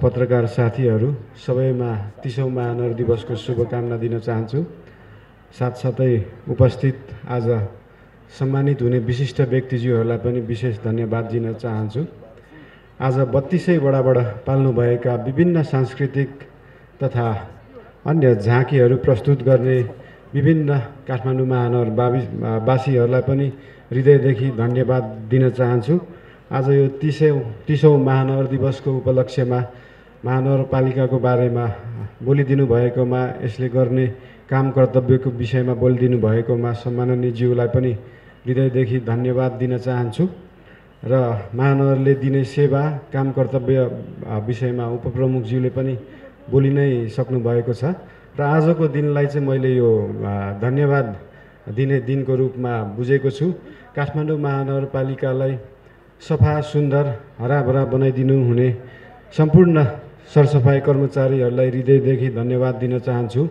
पत्रकार साथीहरू सबैमा 30औं महानगर दिवसको शुभकामना दिन चाहन्छु। साथसाथै उपस्थित आज सम्मानित हुने विशिष्ट व्यक्तिज्यूहरूलाई पनि विशेष धन्यवाद दिन चाहन्छु। आज 32 वडाबाट पाल्नुभएका विभिन्न सांस्कृतिक तथा अन्य झाँकीहरू प्रस्तुत गर्ने विभिन्न काठमाडौँ महानगरवासीहरूलाई पनि हृदयदेखि धन्यवाद दिन चाहन्छु। आज यो 30औं महानगर दिवसको उपलक्ष्यमा महानगरपालिकाको बारेमा बोलिदिनु भएकोमा, यसले गर्ने काम कर्तव्यको विषयमा बोलिदिनु भएकोमा सम्माननीय ज्यूलाई पनि हृदयदेखि धन्यवाद दिन चाहन्छु। र महानगरले दिने सेवा काम कर्तव्य विषयमा उपप्रमुखज्यूले पनि बोलि नै सक्नु भएको छ र आजको दिनलाई चाहिँ मैले यो धन्यवाद दिने दिनको रूपमा बुझेको छु। काठमाडौँ महानगरपालिकालाई सफा सुन्दर हराभरा बनाइदिनु हुने सम्पूर्ण सरसफाई कर्मचारीहरूलाई हृदयदेखि धन्यवाद दिन चाहन्छु।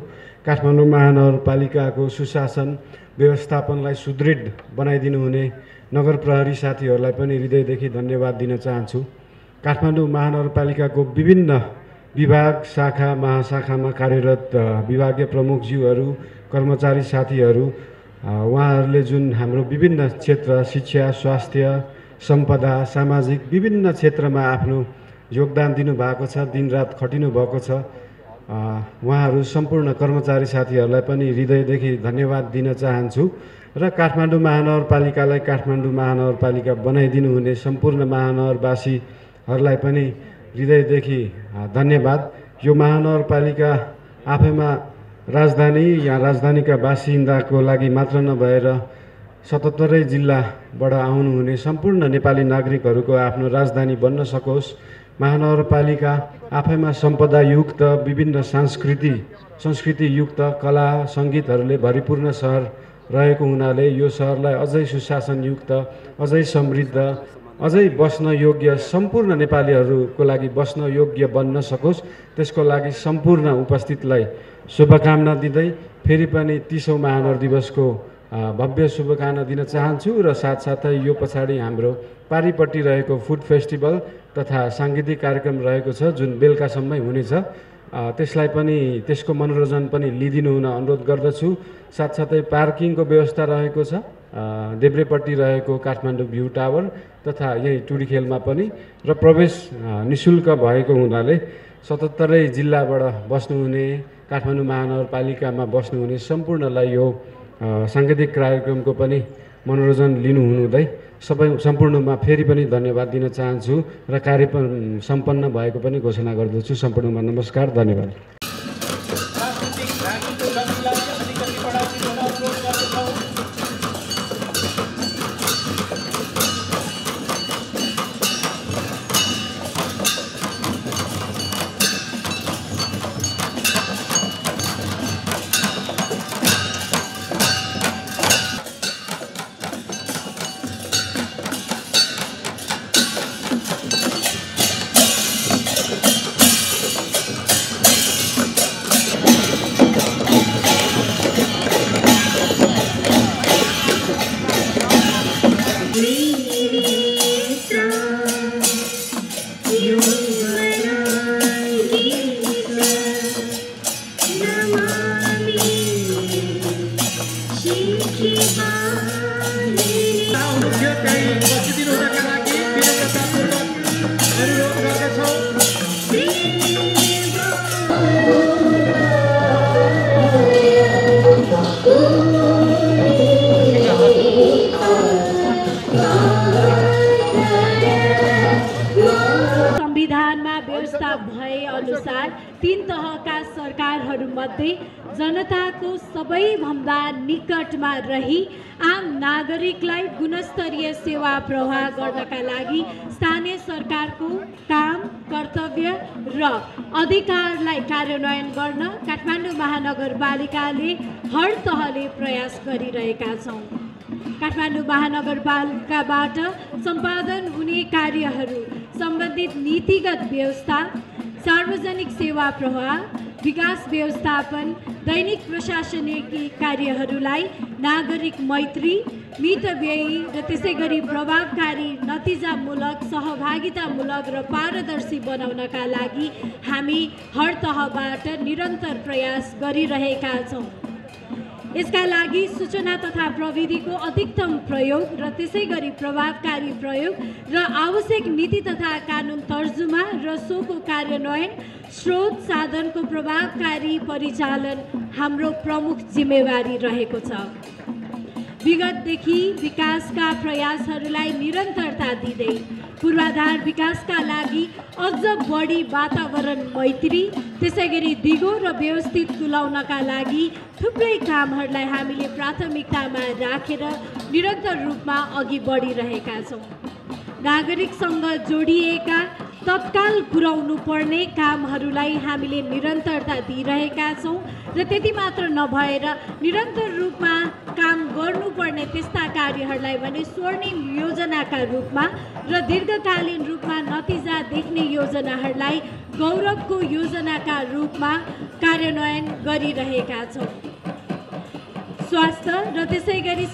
काठमाडौँ महानगरपालिकाको सुशासन व्यवस्थापनलाई सुदृढ बनाइदिनु हुने नगर प्रहरी साथीहरूलाई पनि हृदयदेखि धन्यवाद दिन चाहन्छु। काठमाडौँ महानगरपालिकाको विभिन्न विभाग शाखा महाशाखामा कार्यरत विभागीय प्रमुखज्यूहरू, कर्मचारी साथीहरू, उहाँहरूले जुन हाम्रो विभिन्न क्षेत्र शिक्षा, स्वास्थ्य, सम्पदा, सामाजिक विभिन्न क्षेत्रमा आफ्नो योगदान दिनुभएको छ, दिनरात खटिनु भएको छ, उहाँहरू सम्पूर्ण कर्मचारी साथीहरूलाई पनि हृदयदेखि धन्यवाद दिन चाहन्छु। र काठमाडौँ महानगरपालिकालाई काठमाडौँ महानगरपालिका बनाइदिनु हुने सम्पूर्ण महानगरवासीहरूलाई पनि हृदयदेखि धन्यवाद। यो महानगरपालिका आफैमा राजधानी या राजधानीका बासिन्दाको लागि मात्र नभएर 77 जिल्लाबाट आउनुहुने सम्पूर्ण नेपाली नागरिकहरूको आफ्नो राजधानी बन्न सकोस्। महानगरपालिका आफैमा सम्पदायुक्त विभिन्न संस्कृतियुक्त कला सङ्गीतहरूले भरिपूर्ण सहर रहेको हुनाले यो सहरलाई अझै सुशासनयुक्त, अझै समृद्ध, अझै बस्न योग्य, सम्पूर्ण नेपालीहरूको लागि बस्न योग्य बन्न सकोस्। त्यसको लागि सम्पूर्ण उपस्थितलाई शुभकामना दिँदै फेरि पनि 30औं महानगर दिवसको भव्य शुभकामना दिन चाहन्छु। र साथसाथै यो पछाडि हाम्रो पारिपट्टि रहेको फुड फेस्टिभल तथा साङ्गीतिक कार्यक्रम रहेको छ जुन बेलुकासम्मै हुनेछ, त्यसलाई पनि त्यसको मनोरञ्जन पनि लिदिनु हुन अनुरोध गर्दछु। साथसाथै पार्किङको व्यवस्था रहेको छ देब्रेपट्टि रहेको काठमाडौँ भ्यू टावर तथा यही टुडीखेलमा पनि, र प्रवेश निशुल्क भएको हुनाले 77 जिल्लाबाट बस्नुहुने, काठमाडौँ महानगरपालिकामा बस्नुहुने सम्पूर्णलाई यो साङ्गीतिक कार्यक्रमको पनि मनोरञ्जन लिनुहुँदै सम्पूर्णमा फेरि पनि धन्यवाद दिन चाहन्छु र कार्यक्रम सम्पन्न भएको पनि घोषणा गर्दछु। सम्पूर्णमा नमस्कार, धन्यवाद। संविधानमा व्यवस्था भए अनुसार 3 तहका सरकारहरूमध्ये जनताको सबैभन्दा निकटमा रही आम नागरिकलाई गुणस्तरीय सेवा प्रवाह गर्नका लागि स्थानीय सरकारको काम कर्तव्य र अधिकारलाई कार्यान्वयन गर्न काठमाडौँ महानगरपालिकाले हर तहले प्रयास गरिरहेका छौँ। काठमाडौँ महानगरपालिकाबाट सम्पादन हुने कार्यहरू सम्बन्धित नीतिगत व्यवस्था, सार्वजनिक सेवा प्रवाह, विकास व्यवस्थापन, दैनिक प्रशासनिक कार्यहरूलाई नागरिक मैत्री, मितव्ययी र त्यसै गरी प्रभावकारी, नतिजामूलक, सहभागितामूलक र पारदर्शी बनाउनका लागि हामी हर तहबाट निरन्तर प्रयास गरिरहेका छौँ। यसका लागि सूचना तथा प्रविधिको अधिकतम प्रयोग र त्यसै गरी प्रभावकारी प्रयोग र आवश्यक नीति तथा कानुन तर्जुमा र सोको कार्यान्वयन, स्रोत साधनको प्रभावकारी परिचालन हाम्रो प्रमुख जिम्मेवारी रहेको छ। विगतदेखि विकासका प्रयासहरूलाई निरन्तरता दिँदै पूर्वाधार विकासका लागि अझ बढी वातावरण मैत्री, त्यसै गरी दिगो र व्यवस्थित तुल्याउनका लागि थुप्रै कामहरूलाई हामीले प्राथमिकतामा राखेर निरन्तर रूपमा अघि बढिरहेका छौँ। नागरिकसँग जोडिएका तत्काल पुर्याउनु पर्ने कामहरूलाई हामीले निरन्तरता दिइरहेका छौँ र त्यति मात्र नभएर निरन्तर रूपमा काम गर्नुपर्ने त्यस्ता कार्यहरूलाई भने स्वर्णिम योजनाका रूपमा र दीर्घकालीन रूपमा नतिजा देख्ने योजनाहरूलाई गौरवको योजनाका रूपमा कार्यान्वयन गरिरहेका छौँ। स्वास्थ्य र त्यसै गरी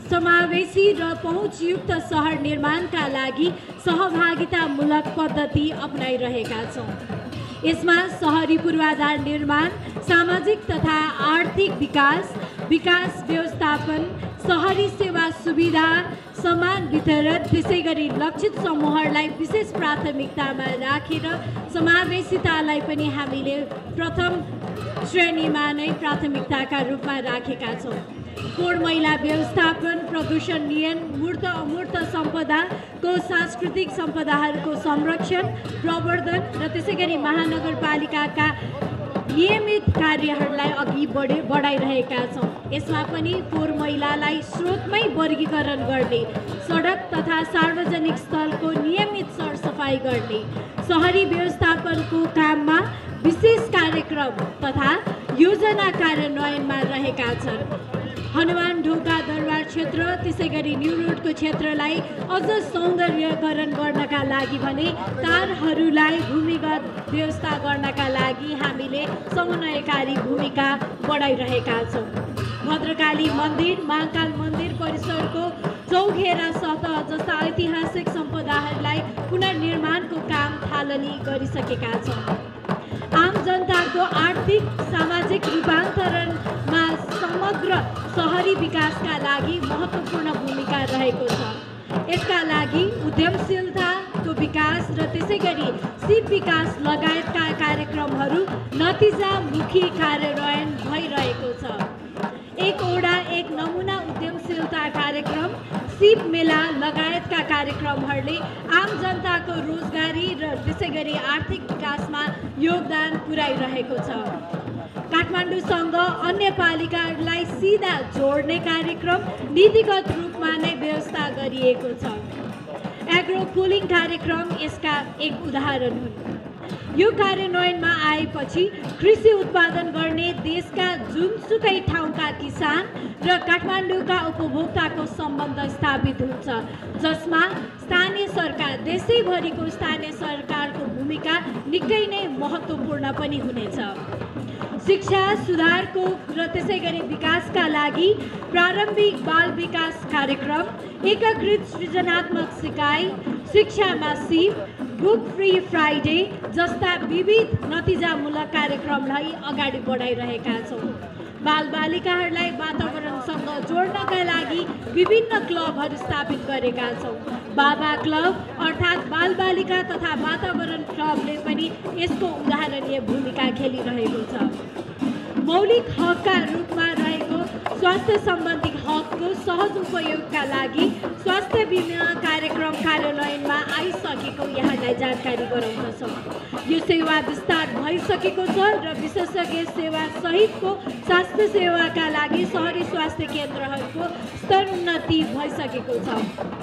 समावेशी र पहुँचयुक्त सहर निर्माणका लागि सहभागितामूलक पद्धति अपनाइरहेका छौँ। यसमा सहरी पूर्वाधार निर्माण, सामाजिक तथा आर्थिक विकास, विकास व्यवस्थापन, सहरी सेवा सुविधा, समान वितरण, त्यसै गरी लक्षित समूहहरूलाई विशेष प्राथमिकतामा राखेर समावेशितालाई पनि हामीले प्रथम श्रेणीमा नै प्राथमिकताका रूपमा राखेका छौँ। फोहोर मैला व्यवस्थापन, प्रदूषण नियन्त्रण, मूर्त अमूर्त सम्पदाको सांस्कृतिक सम्पदाहरूको संरक्षण, प्रवर्धन र त्यसै गरी महानगरपालिकाका नियमित कार्यहरूलाई अघि बढाइरहेका छौँ। यसमा पनि फोहोर मैलालाई स्रोतमै वर्गीकरण गर्ने, सडक तथा सार्वजनिक स्थलको नियमित सरसफाइ गर्ने, सहरी व्यवस्थापनको काममा विशेष कार्यक्रम तथा योजना कार्यान्वयनमा रहेका छन्। हनुमान ढोका दरबार क्षेत्र, त्यसै गरी न्यू रोडको क्षेत्रलाई अझ सौन्दर्यकरण गर्नका लागि भने तारहरूलाई भूमिगत व्यवस्था गर्नका लागि हामीले समन्वयकारी भूमिका बढाइरहेका छौँ। भद्रकाली मन्दिर, महाकाल मन्दिर परिसरको चौघेरा सतह जस्ता ऐतिहासिक सम्पदाहरूलाई पुनर्निर्माणको काम थालनी गरिसकेका छौँ। आम जनताको आर्थिक सामाजिक रूपान्तरणमा समग्र सहरी विकासका लागि महत्त्वपूर्ण भूमिका रहेको छ। यसका लागि उद्यमशीलताको विकास र त्यसै गरी सिप विकास लगायतका कार्यक्रमहरू नतिजामुखी कार्यान्वयन भइरहेको छ। एक ओडा एक नमुना उद्यमशीलता कार्यक्रम, सिप मेला लगायतका कार्यक्रमहरूले आम जनताको रोजगारी र त्यसै गरी आर्थिक विकासमा योगदान पुर्याइरहेको छ। काठमाडौँसँग अन्य पालिकाहरूलाई सिधा जोड्ने कार्यक्रम नीतिगत रूपमा नै व्यवस्था गरिएको छ। एग्रो कुलिङ कार्यक्रम यसका एक उदाहरण हुन्। यो कार्यान्वयनमा आएपछि कृषि उत्पादन गर्ने देशका जुनसुकै ठाउँका किसान र काठमाडौँका उपभोक्ताको सम्बन्ध स्थापित हुन्छ, जसमा स्थानीय सरकार, देशैभरिको स्थानीय सरकारको भूमिका निकै नै महत्त्वपूर्ण पनि हुनेछ। शिक्षा सुधारको र त्यसै गरी विकासका लागि प्रारम्भिक बाल विकास कार्यक्रम, एकीकृत सृजनात्मक सिकाइ, शिक्षामा सिप, बुक फ्री फ्राइडे जस्ता विविध नतिजामूलक कार्यक्रमलाई अगाडि बढाइरहेका छौँ। बालबालिकाहरूलाई वातावरणसँग जोड्नका लागि विभिन्न क्लबहरू स्थापित गरेका छौँ। बाबा क्लब अर्थात् बालबालिका तथा वातावरण क्लबले पनि यसको उदाहरणीय भूमिका खेलिरहेको छ। मौलिक हकका रूपमा रहेको स्वास्थ्य सम्बन्धी हकको सहज उपयोगका लागि स्वास्थ्य बिमा कार्यक्रम कार्यान्वयनमा आइसकेको यहाँलाई जानकारी गराउँदछौँ। यो सेवा विस्तार भइसकेको छ र विशेषज्ञ सेवा सहितको स्वास्थ्य सेवाका लागि सहरी स्वास्थ्य केन्द्रहरूको स्तरोन्नति भइसकेको छ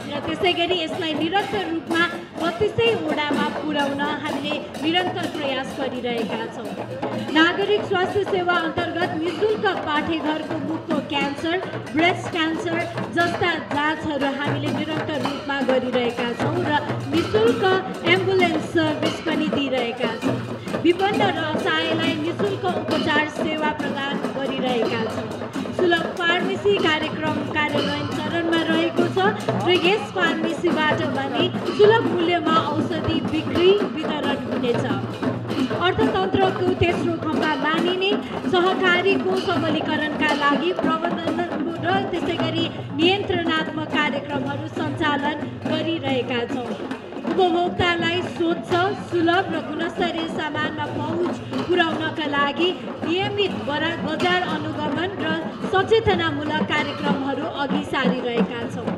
र त्यसै गरी यसलाई निरन्तर रूपमा 32 वडामा पुर्याउन हामीले निरन्तर प्रयास गरिरहेका छौँ। नागरिक स्वास्थ्य सेवा अन्तर्गत निःशुल्क पाठेघरको मुखको क्यान्सर, ब्रेस्ट क्यान्सर जस्ता जाँचहरू हामीले निरन्तर रूपमा गरिरहेका छौँ र निःशुल्क एम्बुलेन्स सर्भिस पनि दिइरहेका छौँ। विपन्न र असहायलाई निःशुल्क उपचार सेवा प्रदान गरिरहेका छौँ। सुलभ फार्मेसी कार्यक्रम कार्यान्वयन चरणमा रहेको छ र यस फार्मेसीबाट भने सुलभ मूल्यमा औषधि बिक्री वितरण हुनेछ। अर्थतन्त्रको तेस्रो खम्बा मानिने सहकारीको सबलीकरणका लागि प्रबन्धन र त्यसै गरी नियन्त्रणात्मक कार्यक्रमहरू सञ्चालन गरिरहेका छौँ। उपभोक्तालाई स्वच्छ, सुलभ र गुणस्तरीय सामानमा पहुँच पुर्याउनका लागि नियमित बजार अनुगमन र सचेतनामूलक कार्यक्रमहरू अघि सारिरहेका छौँ।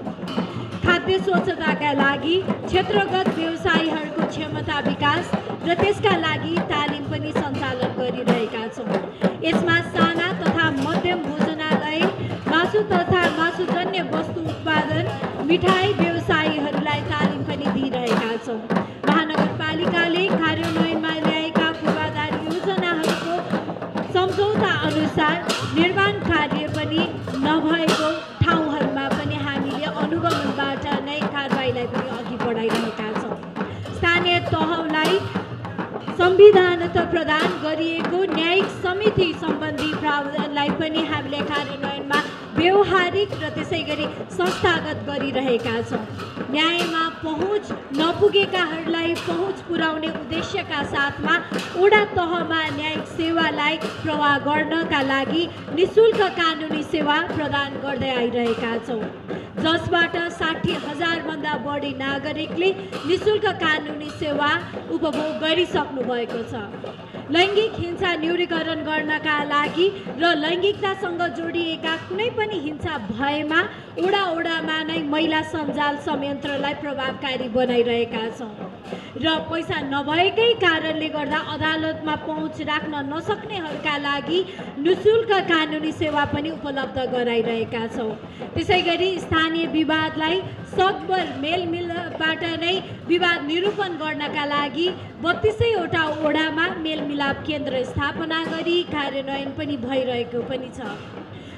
खाद्य स्वच्छताका लागि क्षेत्रगत व्यवसायीहरूको क्षमता विकास र त्यसका लागि तालिम पनि सञ्चालन गरिरहेका छौँ। यसमा साना तथा मध्यम भोजनालय, मासु तथा मासुजन्य वस्तु उत्पादन, मिठाई व्यवसायीहरूलाई तालिम पनि दिइरहेका छौँ। महानगरपालिकाले कार्यान्वयनमा ल्याएका पूर्वाधार योजनाहरूको सम्झौता अनुसार निर्माण कार्य पनि नभएको ठाउँहरूमा पनि हामीले अनुगमनबाट नै कारबाहीलाई पनि अघि बढाइरहेका छौँ। स्थानीय तहलाई संविधानत प्रदान गरिएको न्यायिक समिति सम्बन्धी प्रावधानलाई पनि हामीले कार्यान्वयनमा व्यवहारिक र त्यसै गरी संस्थागत गरिरहेका छौँ। न्यायमा पहुँच नपुगेकाहरूलाई पहुँच पुर्याउने उद्देश्यका साथमा वडा तहमा न्यायिक सेवालाई प्रवाह गर्नका लागि निःशुल्क कानुनी सेवा प्रदान गर्दै आइरहेका छौँ, जसबाट 60,000 भन्दा बढी नागरिकले निःशुल्क कानुनी सेवा उपभोग गरिसक्नु भएको छ। लैङ्गिक हिंसा न्यूनीकरण गर्नका लागि र लैङ्गिकतासँग जोडिएका कुनै पनि हिंसा भएमा वडामा नै महिला सञ्जाल संयन्त्रलाई प्रभावकारी बनाइरहेका छौँ र पैसा नभएकै कारणले गर्दा अदालतमा पहुँच राख्न नसक्नेहरूका लागि निःशुल्क कानुनी सेवा पनि उपलब्ध गराइरहेका छौँ। त्यसै गरी स्थानीय विवादलाई सकभर मेलमिलापबाट नै विवाद निरूपण गर्नका लागि 32वटा वडामा मेलमिलाप केन्द्र स्थापना गरी कार्यान्वयन पनि भइरहेको पनि छ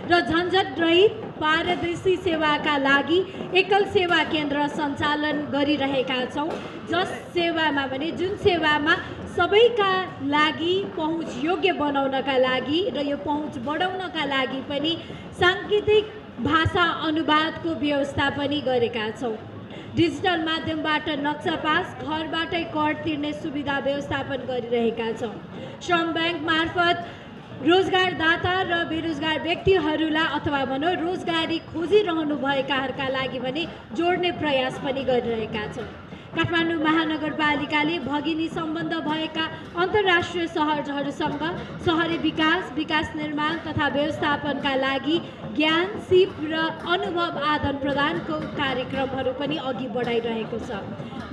र झन्झट रहित पारदर्शी सेवाका लागि एकल सेवा केन्द्र सञ्चालन गरिरहेका छौँ, जुन सेवामा सबैका लागि पहुँच योग्य बनाउनका लागि र यो पहुँच बढाउनका लागि पनि साङ्केतिक भाषा अनुवादको व्यवस्था पनि गरेका छौँ। डिजिटल माध्यमबाट नक्सा पास, घरबाटै कर तिर्ने सुविधा व्यवस्थापन गरिरहेका छौँ। श्रम ब्याङ्क मार्फत रोजगारदाता र बेरोजगार व्यक्तिहरूलाई अथवा भनौँ रोजगारी खोजिरहनु भएकाहरूका लागि भने जोड्ने प्रयास पनि गरिरहेका छौँ। काठमाडौँ महानगरपालिकाले भगिनी सम्बन्ध भएका अन्तर्राष्ट्रिय सहरहरूसँग सहरी विकास निर्माण तथा व्यवस्थापनका लागि ज्ञान, सिप र अनुभव आदान प्रदानको कार्यक्रमहरू पनि अघि बढाइरहेको छ।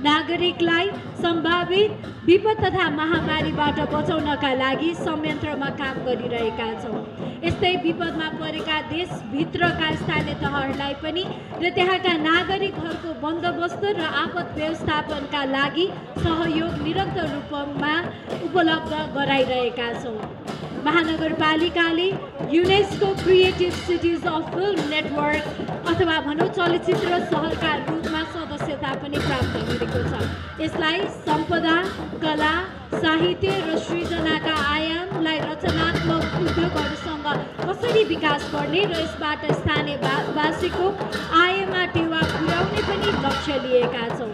नागरिकलाई सम्भावित विपद तथा महामारीबाट बचाउनका लागि संयन्त्रमा काम गरिरहेका छौँ। यस्तै विपदमा परेका देशभित्रका स्थानीय तहहरूलाई पनि र त्यहाँका नागरिकहरूको बन्दोबस्त र आपद व्यवस्थापनका लागि सहयोग निरन्तर रूपमा उपलब्ध गराइरहेका छौँ। महानगरपालिकाले UNESCO creative cities of film network अथवा भनौँ चलचित्र सहरका रूपमा सदस्यता पनि प्राप्त गरेको छ। यसलाई सम्पदा, कला, साहित्य र सृजनाका आयामलाई रचनात्मक उद्योगहरूसँग कसरी विकास गर्ने र यसबाट स्थानीयवासीको आयमा टेवा पुर्याउने पनि लक्ष्य लिएका छौँ।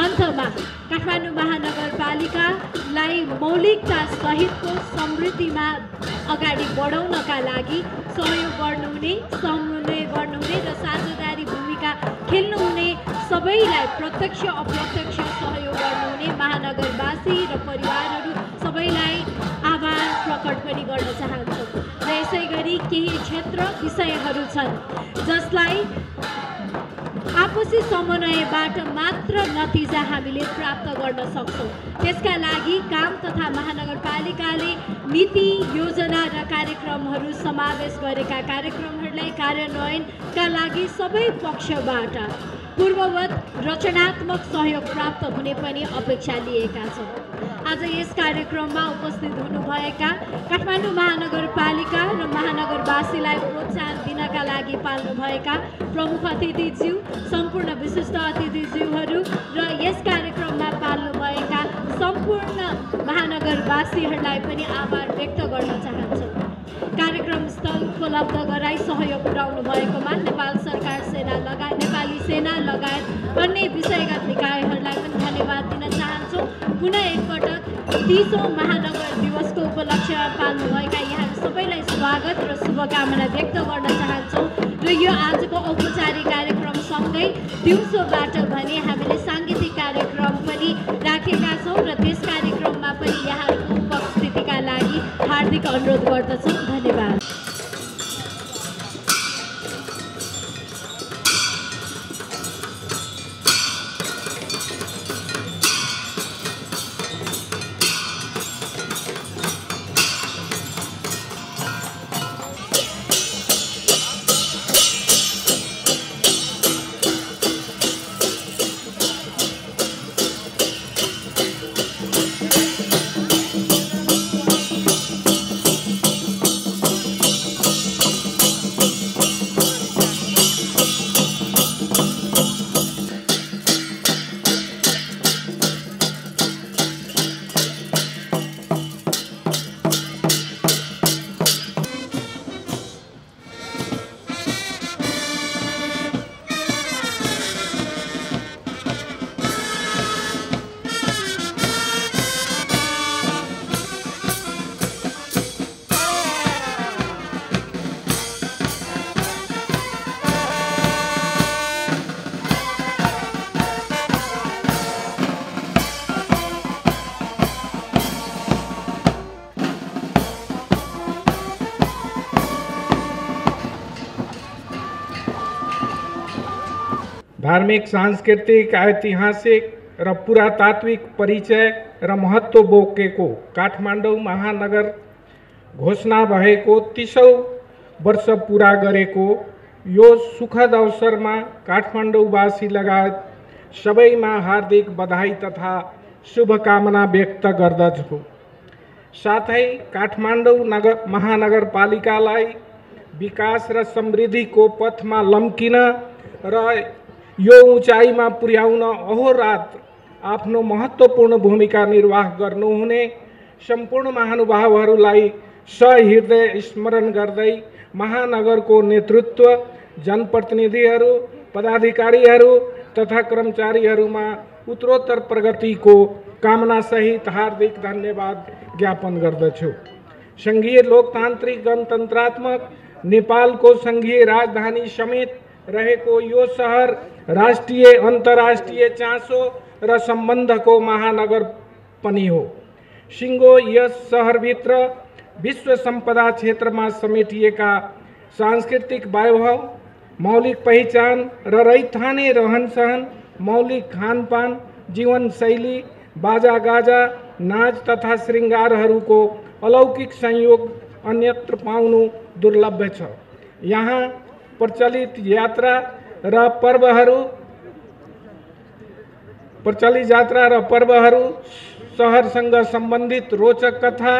अन्तमा काठमाडौँ महानगरपालिकालाई मौलिकता सहितको समृद्धिमा अगाडि बढाउनका लागि सहयोग गर्नुहुने, समन्वय गर्नुहुने र साझेदारी भूमिका खेल्नुहुने सबैलाई प्रत्यक्ष अप्रत्यक्ष सहयोग गर्नुहुने महानगरवासी र परिवारहरू सबैलाई आभार प्रकट पनि गर्न चाहन्छु। र यसै गरी केही क्षेत्र विषयहरू छन् जसलाई आपसी समन्वयबाट मात्र नतिजा हामीले प्राप्त गर्न सक्छौँ। त्यसका लागि काम तथा महानगरपालिकाले नीति, योजना र कार्यक्रमहरू समावेश गरेका कार्यक्रमहरूलाई कार्यान्वयनका लागि सबै पक्षबाट पूर्ववत रचनात्मक सहयोग प्राप्त हुने पनि अपेक्षा लिएका छौँ। आज यस कार्यक्रममा उपस्थित हुनुभएका काठमाडौँ महानगरपालिका र महानगरवासीलाई प्रोत्साहन दिनका लागि पाल्नुभएका प्रमुख अतिथिज्यू, सम्पूर्ण विशिष्ट अतिथिज्यूहरू र यस कार्यक्रममा पाल्नुभएका सम्पूर्ण महानगर वासीहरूलाई पनि आभार व्यक्त गर्न चाहन्छु। कार्यक्रम स्थल उपलब्ध गराई सहयोग पुर्याउनु भएकोमा नेपाल सरकार सेना लगायत नेपाली सेना लगायत अन्य विषयगत निकायहरूलाई पनि धन्यवाद दिन चाहन्छु। पुनः एकपटक 30औं महानगर दिवसको उपलक्ष्यमा पाल्नुभएका यहाँहरू सबैलाई स्वागत र शुभकामना व्यक्त गर्न चाहन्छौँ। र यो आजको औपचारिक कार्यक्रमसँगै दिउँसोबाट भने हामीले साङ्गीतिक कार्यक्रम पनि राखेका छौँ र त्यस कार्यक्रममा पनि यहाँहरूको उपस्थितिका लागि हार्दिक अनुरोध गर्दछौँ। धन्यवाद। धार्मिक, सांस्कृतिक, ऐतिहासिक र पुरातात्विक परिचय र महत्त्व बोकेको काठमाडौँ महानगर घोषणा भएको 30औं वर्ष पुरा गरेको यो सुखद अवसरमा काठमाडौँवासी लगायत सबैमा हार्दिक बधाई तथा शुभकामना व्यक्त गर्दछु। साथै काठमाडौँ महानगरपालिकालाई विकास र समृद्धिको पथमा लम्किन र यो उचाइमा पुर्याउन अहोरात आफ्नो महत्त्वपूर्ण भूमिका निर्वाह गर्नुहुने सम्पूर्ण महानुभावहरूलाई सहृदय स्मरण गर्दै महानगरको नेतृत्व, जनप्रतिनिधिहरू, पदाधिकारीहरू तथा कर्मचारीहरूमा उत्तरोत्तर प्रगतिको कामनासहित हार्दिक धन्यवाद ज्ञापन गर्दछु। सङ्घीय लोकतान्त्रिक गणतन्त्रात्मक नेपालको सङ्घीय राजधानी समेत रहेको यो सहर राष्ट्रिय अन्तर्राष्ट्रिय चासो र सम्बन्धको महानगर पनि हो। सिङ्गो यस सहरभित्र विश्व सम्पदा क्षेत्रमा समेटिएका सांस्कृतिक वैभव, मौलिक पहिचान र रैथाने रहनसहन, मौलिक खानपान, जीवनशैली, बाजागाजा, नाच तथा श्रृङ्गारहरूको अलौकिक संयोग अन्यत्र पाउनु दुर्लभ छ। यहाँ प्रचलित यात्रा र पर्वहरू, सहरसँग सम्बन्धित रोचक कथा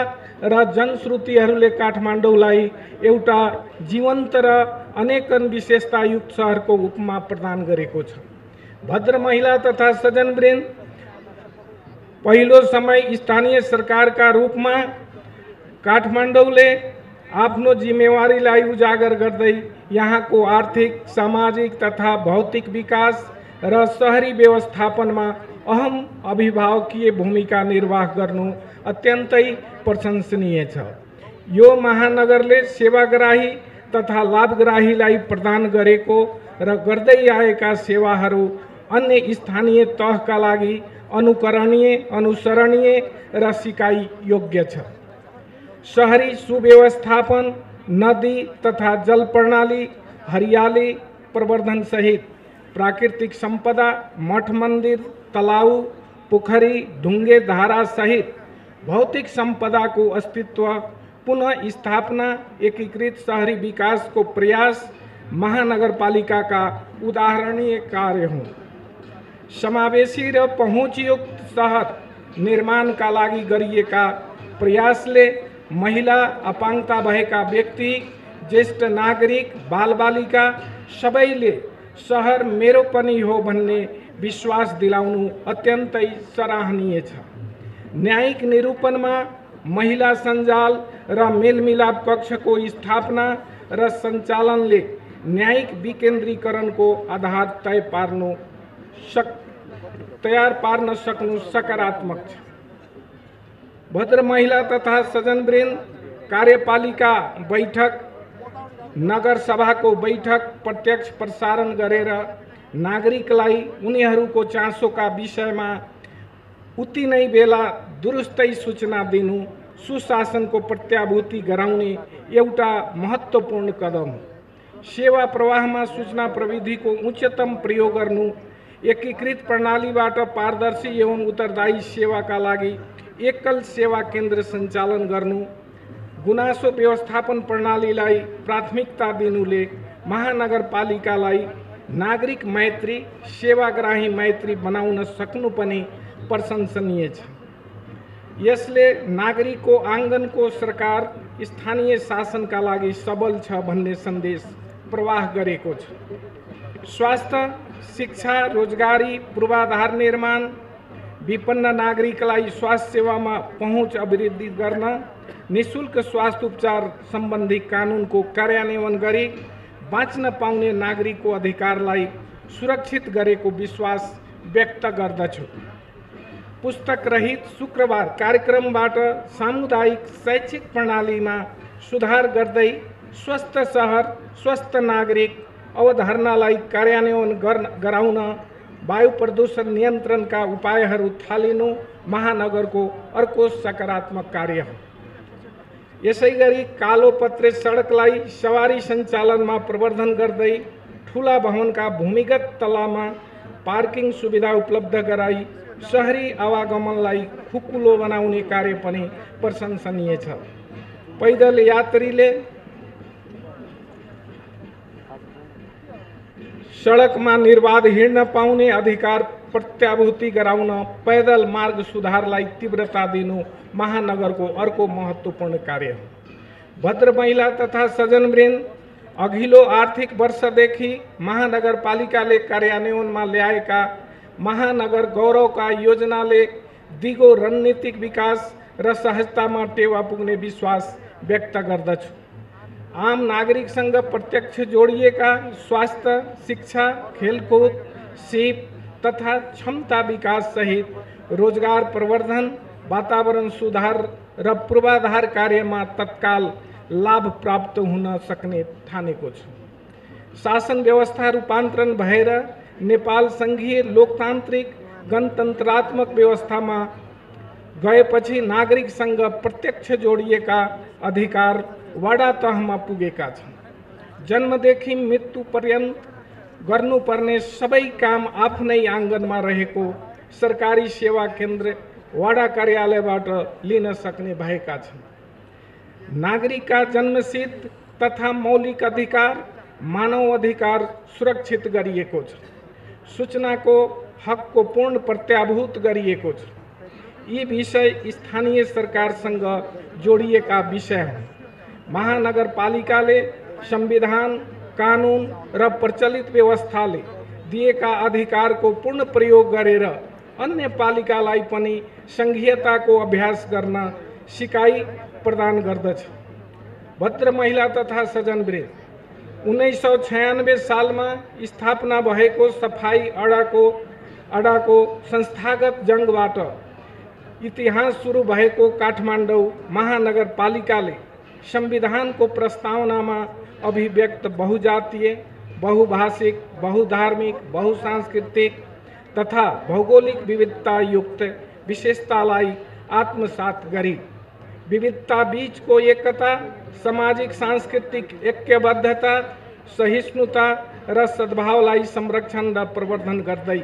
र जनश्रुतिहरूले काठमाडौँलाई एउटा जीवन्त र अनेकन विशेषतायुक्त सहरको उपमा प्रदान गरेको छ। भद्र महिला तथा सज्जनवृन्द, पहिलो समय स्थानीय सरकारका रूपमा काठमाडौँले आफ्नो जिम्मेवारीलाई उजागर गर्दै यहाँको आर्थिक, सामाजिक तथा भौतिक विकास र शहरी व्यवस्थापनमा अहम अभिभावकीय भूमिका निर्वाह गर्नु अत्यन्तै प्रशंसनीय छ। यो महानगरले सेवाग्राही तथा लाभग्राहीलाई प्रदान गरेको र गर्दै आएका सेवाहरू अन्य स्थानीय तहका लागि अनुकरणीय, अनुसरणीय र सिकाइ योग्य छ। शहरी सुव्यवस्थापन, नदी तथा जल प्रणाली, हरियाली प्रवर्धन सहित प्राकृतिक संपदा, मठ मन्दिर, तलाउ, पोखरी, ढुङ्गे धारा सहित भौतिक संपदाको अस्तित्व पुनः स्थापना, एकीकृत शहरी विकासको प्रयास महानगरपालिकाका उदाहरणीय कार्य हुन्। समावेशी र पहुँचयुक्त शहर निर्माणका लागि गरिएका प्रयासले महिला, अपाङ्गता भएका व्यक्ति, ज्येष्ठ नागरिक, बालबालिका सबैले सहर मेरो पनि हो भन्ने विश्वास दिलाउनु अत्यन्तै सराहनीय छ। न्यायिक निरूपणमा महिला सञ्जाल र मेलमिलाप कक्षको स्थापना र सञ्चालनले न्यायिक विकेन्द्रीकरणको आधार तयार पार्न सक्नु सकारात्मक छ। भद्र महिला तथा सज्जनवृन्द, कार्यपालिका बैठक, नगरसभाको बैठक प्रत्यक्ष प्रसारण गरेर नागरिकलाई उनीहरूको चासोका विषयमा उति नै बेला दुरुस्तै सूचना दिनु सुशासनको प्रत्याभूति गराउने एउटा महत्त्वपूर्ण कदम हो। सेवा प्रवाहमा सूचना प्रविधिको उच्चतम प्रयोग गर्नु, एकीकृत प्रणालीबाट पारदर्शी एवं उत्तरदायी सेवाका लागि एकल सेवा केन्द्र सञ्चालन गर्नु, गुनासो व्यवस्थापन प्रणालीलाई प्राथमिकता दिनुले महानगरपालिकालाई नागरिक मैत्री, सेवाग्राही मैत्री बनाउन सक्नु पनि प्रशंसनीय छ। यसले नागरिकको आँगनको सरकार स्थानीय शासनका लागि सबल छ भन्ने सन्देश प्रवाह गरेको छ। स्वास्थ्य, शिक्षा, रोजगारी, पूर्वाधार निर्माण, विपन्न नागरिकलाई स्वास्थ्य सेवामा पहुँच अभिवृद्धि गर्न निःशुल्क स्वास्थ्य उपचार सम्बन्धी कानुनको कार्यान्वयन गरी बाँच्न पाउने नागरिकको अधिकारलाई सुरक्षित गरेको विश्वास व्यक्त गर्दछु। पुस्तक रहित शुक्रबार कार्यक्रमबाट सामुदायिक शैक्षिक प्रणालीमा सुधार गर्दै स्वस्थ शहर, स्वस्थ नागरिक अवधारणालाई कार्यान्वयन गराउन वायु प्रदूषण नियन्त्रणका उपायहरू थालिनु महानगरको अर्को सकारात्मक कार्य हो। यसैगरी कालोपत्रे सडकलाई सवारी सञ्चालनमा प्रवर्धन गर्दै ठुला भवनका भूमिगत तलामा पार्किङ सुविधा उपलब्ध गराई शहरी आवागमनलाई खुकुलो बनाउने कार्य पनि प्रशंसनीय छ। पैदल यात्रीले सडकमा निर्बाध हिँड्न पाउने अधिकार प्रत्याभूति गराउन पैदल मार्ग सुधारलाई तीव्रता दिनु महानगरको अर्को महत्त्वपूर्ण कार्य हो। भद्र महिला तथा सज्जनवृन्द, अघिल्लो आर्थिक वर्षदेखि महानगरपालिकाले कार्यान्वयनमा ल्याएका महानगर गौरवका योजनाले दिगो रणनीतिक विकास र सहजतामा टेवा पुग्ने विश्वास व्यक्त गर्दछु। आम नागरिकसँग प्रत्यक्ष जोडिएका स्वास्थ्य, शिक्षा, खेलकुद, सिप तथा क्षमता विकास सहित रोजगार प्रवर्धन, वातावरण सुधार र पूर्वाधार कार्यमा तत्काल लाभ प्राप्त हुन सक्ने ठानेको छु। शासन व्यवस्था रूपान्तरण भएर नेपाल संघीय लोकतान्त्रिक गणतन्त्रात्मक व्यवस्थामा गएपछि नागरिकसँग प्रत्यक्ष जोडिएका अधिकार वडा तहमा पुगेका छन्। जन्मदेखि मृत्यु पर्यन्त गर्नुपर्ने सबै काम आफ्नै आँगनमा रहेको सरकारी सेवा केन्द्र वडा कार्यालयबाट लिन सक्ने भएका छन्। नागरिकका जन्मसिद्ध तथा मौलिक अधिकार, मानव अधिकार सुरक्षित गरिएको छ। सूचनाको हकको पूर्ण प्रत्याभूत गरिएको छ। यी विषय स्थानीय सरकारसँग जोडिएका विषय हुन्। महानगरपालिकाले संविधान, कानुन र प्रचलित व्यवस्थाले दिएका अधिकारको पूर्ण प्रयोग गरेर अन्य पालिकालाई पनि संघीयताको अभ्यास गर्न सिकाइ प्रदान गर्दछ। भद्र महिला तथा सज्जनवृन्द, 1996 सालमा स्थापना भएको सफाई अड्डाको संस्थागत जंगबाट इतिहास सुरु भएको काठमाडौँ महानगरपालिकाले संविधानको प्रस्तावनामा अभिव्यक्त बहुजातीय, बहुभाषिक, बहुधार्मिक, बहुसांस्कृतिक तथा भौगोलिक विविधता युक्त विशेषतालाई आत्मसात गरी विविधता बीचको एकता, सामाजिक सांस्कृतिक ऐक्यबद्धता, सहिष्णुता र सद्भावलाई संरक्षण र प्रवर्धन गर्दै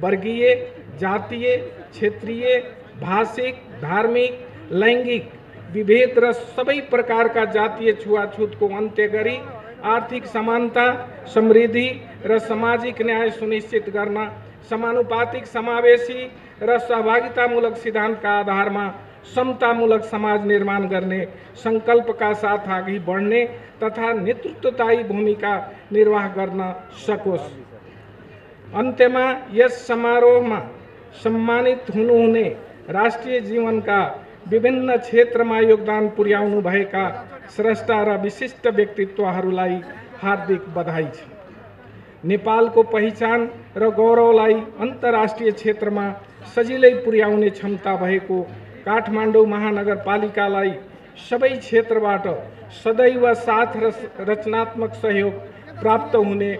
वर्गीय, जातीय, क्षेत्रीय, भाषिक, धार्मिक, लैंगिक विभेद र सबै प्रकारका जातीय छुवाछुतको अन्त्य गरी आर्थिक समानता, समृद्धि र सामाजिक न्याय सुनिश्चित गर्न समानुपातिक, समावेशी र सहभागितामूलक सिद्धान्तका आधारमा समतामूलक समाज निर्माण गर्ने संकल्पका साथ अघि बढ्ने तथा नेतृत्वदायी भूमिका निर्वाह गर्न सकोस्। अन्त्यमा यस समारोहमा सम्मानित हुनुहुने राष्ट्रिय जीवनका विभिन्न क्षेत्रमा योगदान पुर्याउनु भएका स्रष्टा र विशिष्ट व्यक्तित्वहरूलाई हार्दिक बधाई छ। नेपालको पहिचान र गौरवलाई अन्तर्राष्ट्रिय क्षेत्रमा सजिलै पुर्याउने क्षमता भएको काठमाडौँ महानगरपालिकालाई सबै क्षेत्रबाट सदैव साथ र रचनात्मक सहयोग प्राप्त हुने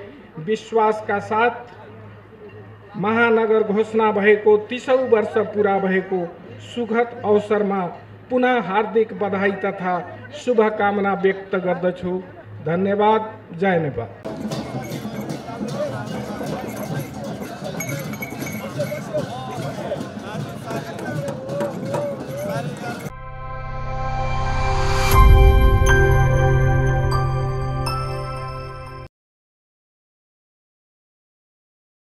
विश्वासका साथ महानगर घोषणा भएको 30औं वर्ष पुरा भएको सुखद अवसरमा पुनः हार्दिक बधाई तथा शुभकामना व्यक्त गर्दछु। धन्यवाद। जय नेपाल।